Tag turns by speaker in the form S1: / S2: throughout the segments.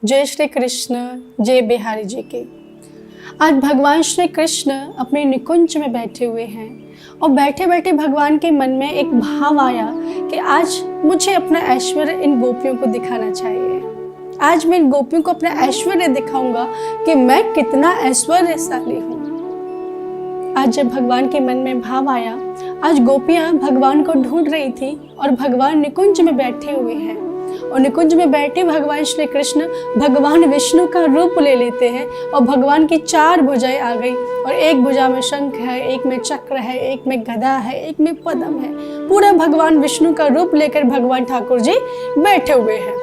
S1: जय श्री कृष्ण, जय बिहारी जी की। आज भगवान श्री कृष्ण अपने निकुंज में बैठे हुए हैं और बैठे बैठे भगवान के मन में एक भाव आया कि आज मुझे अपना ऐश्वर्य इन गोपियों को दिखाना चाहिए। आज मैं इन गोपियों को अपना ऐश्वर्य दिखाऊंगा कि मैं कितना ऐश्वर्यशाली हूँ। आज जब भगवान के मन में भाव आया, आज गोपियाँ भगवान को ढूंढ रही थी और भगवान निकुंज में बैठे हुए हैं और निकुंज में बैठे भगवान श्री कृष्ण भगवान विष्णु का रूप ले लेते हैं और भगवान की 4 भुजाएं आ गई और एक भुजा में शंख है, एक में चक्र है, एक में गदा है, एक में पद्म है। पूरा भगवान विष्णु का रूप लेकर भगवान ठाकुर जी बैठे हुए हैं।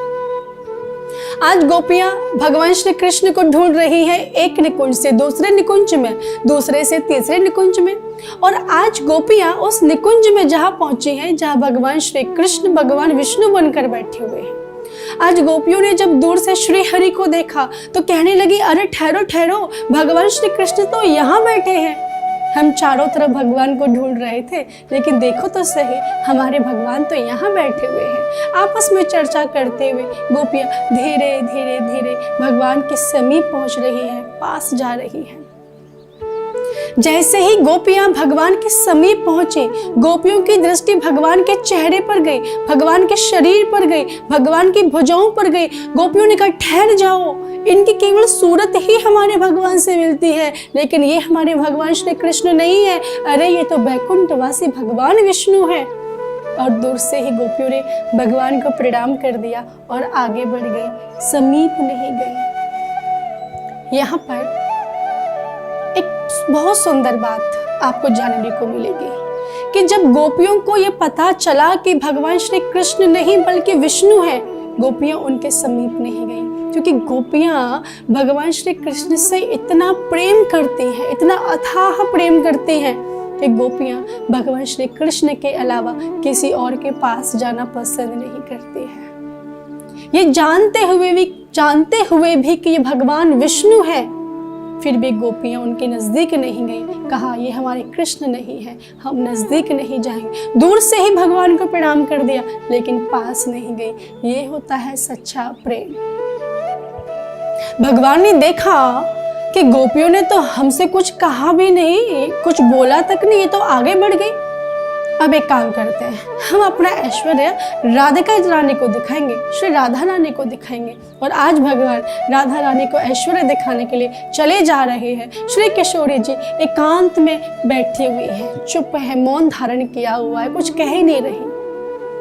S1: आज गोपियां भगवान श्री कृष्ण को ढूंढ रही हैं, एक निकुंज से दूसरे निकुंज में, दूसरे से तीसरे निकुंज में। और आज गोपियां उस निकुंज में जहां पहुंची हैं जहां भगवान श्री कृष्ण भगवान विष्णु बनकर बैठे हुए हैं। आज गोपियों ने जब दूर से श्री हरि को देखा तो कहने लगी, अरे ठहरो ठहरो, भगवान श्री कृष्ण तो यहाँ बैठे हैं। हम चारों तरफ भगवान को ढूंढ रहे थे, लेकिन देखो तो सही, हमारे भगवान तो यहाँ बैठे हुए हैं। आपस में चर्चा करते हुए गोपियाँ धीरे धीरे धीरे भगवान के समीप पहुँच रही हैं, पास जा रही हैं। जैसे ही गोपियां भगवान के समीप पहुंची, गोपियों की दृष्टि भगवान के चेहरे पर गई, भगवान के शरीर पर गई, भगवान की भुजाओं पर गई। गोपियों ने कहा, ठहर जाओ, इनकी केवल सूरत ही हमारे भगवान से मिलती है, लेकिन ये हमारे भगवान श्री कृष्ण नहीं है। अरे ये तो बैकुंठवासी भगवान विष्णु है। और दूर से ही गोपियों ने भगवान को प्रणाम कर दिया और आगे बढ़ गई, समीप नहीं गई। यहाँ पर एक बहुत सुंदर बात आपको जानने को मिलेगी कि जब गोपियों को ये पता चला कि भगवान श्री कृष्ण नहीं बल्कि विष्णु है, गोपियां उनके समीप नहीं गई, क्योंकि गोपियां भगवान श्री कृष्ण से इतना प्रेम करती हैं, इतना अथाह प्रेम करती हैं कि गोपियां भगवान श्री कृष्ण के अलावा किसी और के पास जाना पसंद नहीं करती हैं। ये जानते हुए भी कि ये भगवान विष्णु है, फिर भी गोपियां उनके नजदीक नहीं गई। कहा, ये हमारे कृष्ण नहीं है, हम नजदीक नहीं जाएंगे। दूर से ही भगवान को प्रणाम कर दिया, लेकिन पास नहीं गई। ये होता है सच्चा प्रेम। भगवान ने देखा कि गोपियों ने तो हमसे कुछ कहा भी नहीं, कुछ बोला तक नहीं, ये तो आगे बढ़ गई। अब एक काम करते हैं, हम अपना ऐश्वर्य राधिका रानी को दिखाएंगे, श्री राधा रानी को दिखाएंगे। और आज भगवान राधा रानी को ऐश्वर्य दिखाने के लिए चले जा रहे हैं। श्री किशोरी जी एकांत में बैठी हुई है, चुप है, मौन धारण किया हुआ है, कुछ कह ही नहीं रही।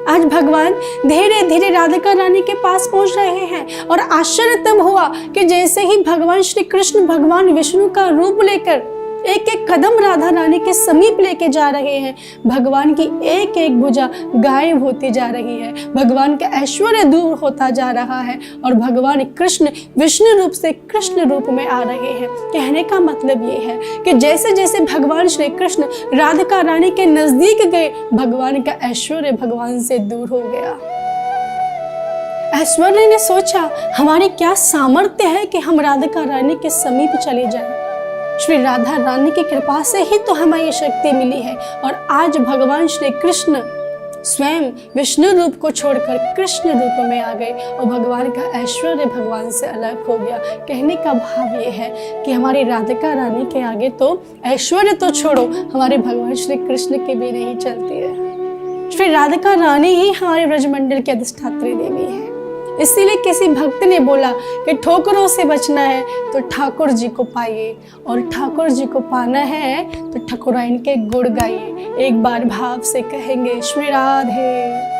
S1: आज भगवान धीरे धीरे राधिका रानी के पास पहुंच रहे हैं और आश्चर्य तब हुआ कि जैसे ही भगवान श्री कृष्ण भगवान विष्णु का रूप लेकर एक एक कदम राधा रानी के समीप लेके जा रहे हैं, भगवान की एक एक भुजा गायब होती जा रही है, भगवान का ऐश्वर्य दूर होता जा रहा है और भगवान कृष्ण विष्णु रूप से कृष्ण रूप में आ रहे हैं। कहने का मतलब ये है कि जैसे जैसे भगवान श्री कृष्ण राधिका रानी के नजदीक गए, भगवान का ऐश्वर्य भगवान से दूर हो गया। ऐश्वर्य ने सोचा, हमारी क्या सामर्थ्य है कि हम राधिका रानी के समीप चले जाएं। श्री राधा रानी की कृपा से ही तो हमें ये शक्ति मिली है। और आज भगवान श्री कृष्ण स्वयं विष्णु रूप को छोड़कर कृष्ण रूप में आ गए और भगवान का ऐश्वर्य भगवान से अलग हो गया। कहने का भाव ये है कि हमारी राधिका रानी के आगे तो ऐश्वर्य तो छोड़ो, हमारे भगवान श्री कृष्ण की भी नहीं चलती है। श्री राधिका रानी ही हमारे ब्रजमंडल की अधिष्ठात्री देवी है। इसीलिए किसी भक्त ने बोला कि ठोकरों से बचना है तो ठाकुर जी को पाइए, और ठाकुर जी को पाना है तो ठकुराइन के गुण गाइए। एक बार भाव से कहेंगे, श्री राधे।